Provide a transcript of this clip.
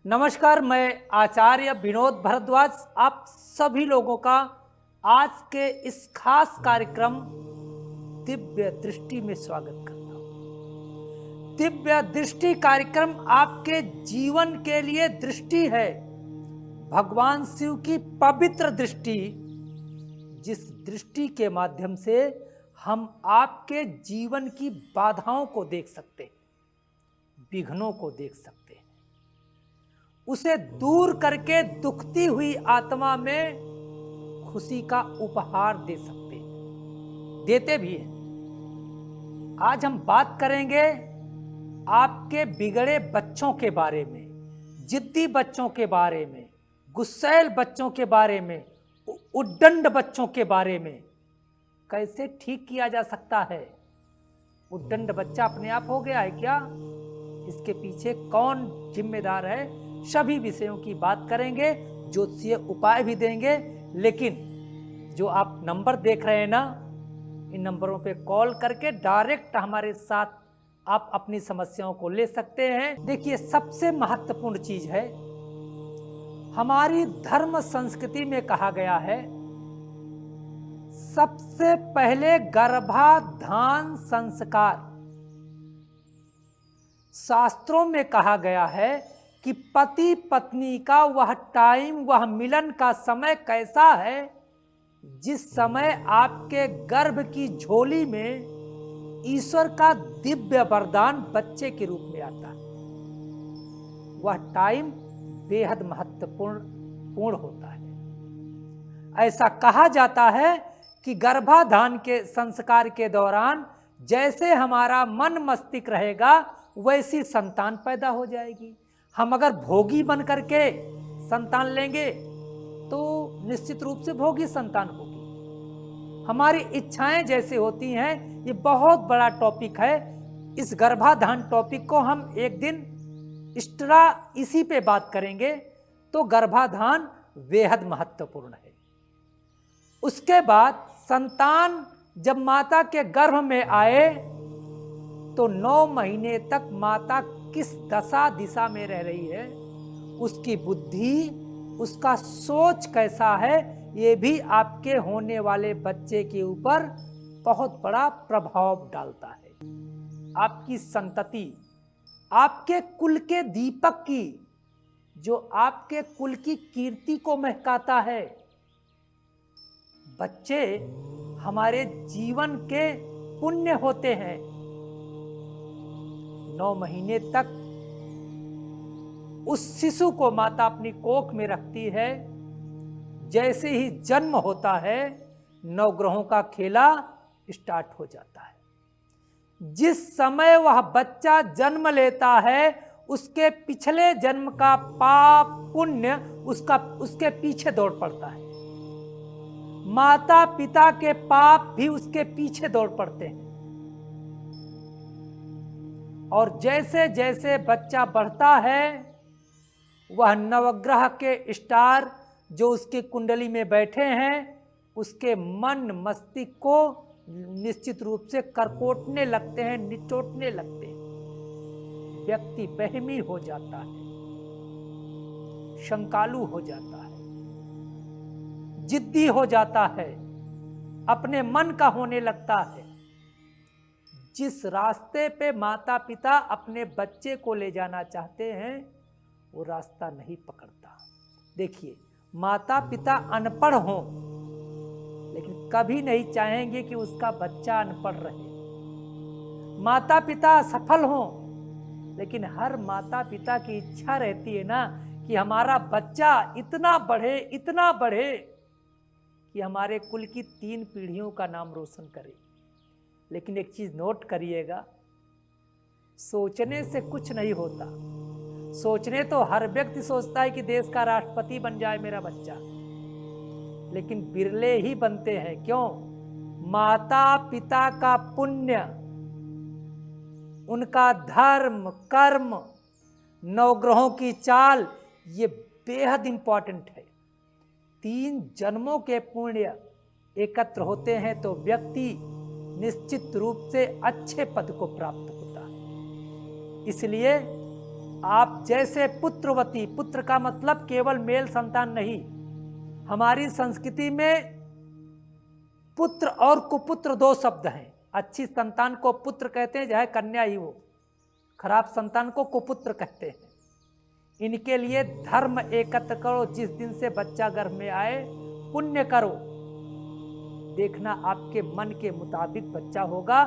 नमस्कार, मैं आचार्य विनोद भारद्वाज आप सभी लोगों का आज के इस खास कार्यक्रम दिव्य दृष्टि में स्वागत करता हूं। दिव्य दृष्टि कार्यक्रम आपके जीवन के लिए दृष्टि है, भगवान शिव की पवित्र दृष्टि, जिस दृष्टि के माध्यम से हम आपके जीवन की बाधाओं को देख सकते हैं, विघ्नों को देख सकते हैं, उसे दूर करके दुखती हुई आत्मा में खुशी का उपहार दे सकते हैं, देते भी हैं। आज हम बात करेंगे आपके बिगड़े बच्चों के बारे में, जिद्दी बच्चों के बारे में, गुस्सैल बच्चों के बारे में, उद्दंड बच्चों के बारे में। कैसे ठीक किया जा सकता है? उद्दंड बच्चा अपने आप हो गया है क्या? इसके पीछे कौन जिम्मेदार है? सभी विषयों की बात करेंगे, ज्योतिषीय उपाय भी देंगे। लेकिन जो आप नंबर देख रहे हैं ना, इन नंबरों पे कॉल करके डायरेक्ट हमारे साथ आप अपनी समस्याओं को ले सकते हैं। देखिए, सबसे महत्वपूर्ण चीज है, हमारी धर्म संस्कृति में कहा गया है सबसे पहले गर्भाधान संस्कार। शास्त्रों में कहा गया है कि पति पत्नी का वह टाइम, वह मिलन का समय कैसा है जिस समय आपके गर्भ की झोली में ईश्वर का दिव्य वरदान बच्चे के रूप में आता है। वह टाइम बेहद महत्वपूर्ण होता है। ऐसा कहा जाता है कि गर्भाधान के संस्कार के दौरान जैसे हमारा मन मस्तिष्क रहेगा वैसी संतान पैदा हो जाएगी। हम अगर भोगी बन करके संतान लेंगे तो निश्चित रूप से भोगी संतान होगी। हमारी इच्छाएं जैसे होती हैं, ये बहुत बड़ा टॉपिक है। इस गर्भाधान टॉपिक को हम एक दिन एक्स्ट्रा इसी पे बात करेंगे। तो गर्भाधान बेहद महत्वपूर्ण है। उसके बाद संतान जब माता के गर्भ में आए तो 9 महीने तक माता किस दशा दिशा में रह रही है, उसकी बुद्धि, उसका सोच कैसा है, ये भी आपके होने वाले बच्चे के ऊपर बहुत बड़ा प्रभाव डालता है। आपकी संतति, आपके कुल के दीपक की, जो आपके कुल की कीर्ति को महकाता है। बच्चे हमारे जीवन के पुण्य होते हैं। 9 महीने तक उस शिशु को माता अपनी कोख में रखती है। जैसे ही जन्म होता है, नवग्रहों का खेला स्टार्ट हो जाता है। जिस समय वह बच्चा जन्म लेता है, उसके पिछले जन्म का पाप पुण्य उसके पीछे दौड़ पड़ता है। माता पिता के पाप भी उसके पीछे दौड़ पड़ते हैं। और जैसे जैसे बच्चा बढ़ता है, वह नवग्रह के स्टार जो उसकी कुंडली में बैठे हैं, उसके मन मस्तिष्क को निश्चित रूप से करकोटने लगते हैं, निचोटने लगते हैं। व्यक्ति बहमी हो जाता है, शंकालु हो जाता है, जिद्दी हो जाता है, अपने मन का होने लगता है। जिस रास्ते पे माता पिता अपने बच्चे को ले जाना चाहते हैं, वो रास्ता नहीं पकड़ता। देखिए, माता पिता अनपढ़ हों, लेकिन कभी नहीं चाहेंगे कि उसका बच्चा अनपढ़ रहे। माता पिता सफल हों, लेकिन हर माता पिता की इच्छा रहती है ना कि हमारा बच्चा इतना बढ़े कि हमारे कुल की 3 पीढ़ियों का नाम रोशन करे। लेकिन एक चीज नोट करिएगा, सोचने से कुछ नहीं होता। सोचने तो हर व्यक्ति सोचता है कि देश का राष्ट्रपति बन जाए मेरा बच्चा, लेकिन बिरले ही बनते हैं। क्यों? माता पिता का पुण्य, उनका धर्म कर्म, नवग्रहों की चाल, ये बेहद इंपॉर्टेंट है। 3 जन्मों के पुण्य एकत्र होते हैं तो व्यक्ति निश्चित रूप से अच्छे पद को प्राप्त होता है। इसलिए आप जैसे पुत्रवती, पुत्र का मतलब केवल मेल संतान नहीं, हमारी संस्कृति में पुत्र और कुपुत्र दो शब्द हैं। अच्छी संतान को पुत्र कहते हैं, चाहे कन्या ही हो, खराब संतान को कुपुत्र कहते हैं। इनके लिए धर्म एकत्र करो, जिस दिन से बच्चा गर्भ में आए पुण्य करो, देखना आपके मन के मुताबिक बच्चा होगा।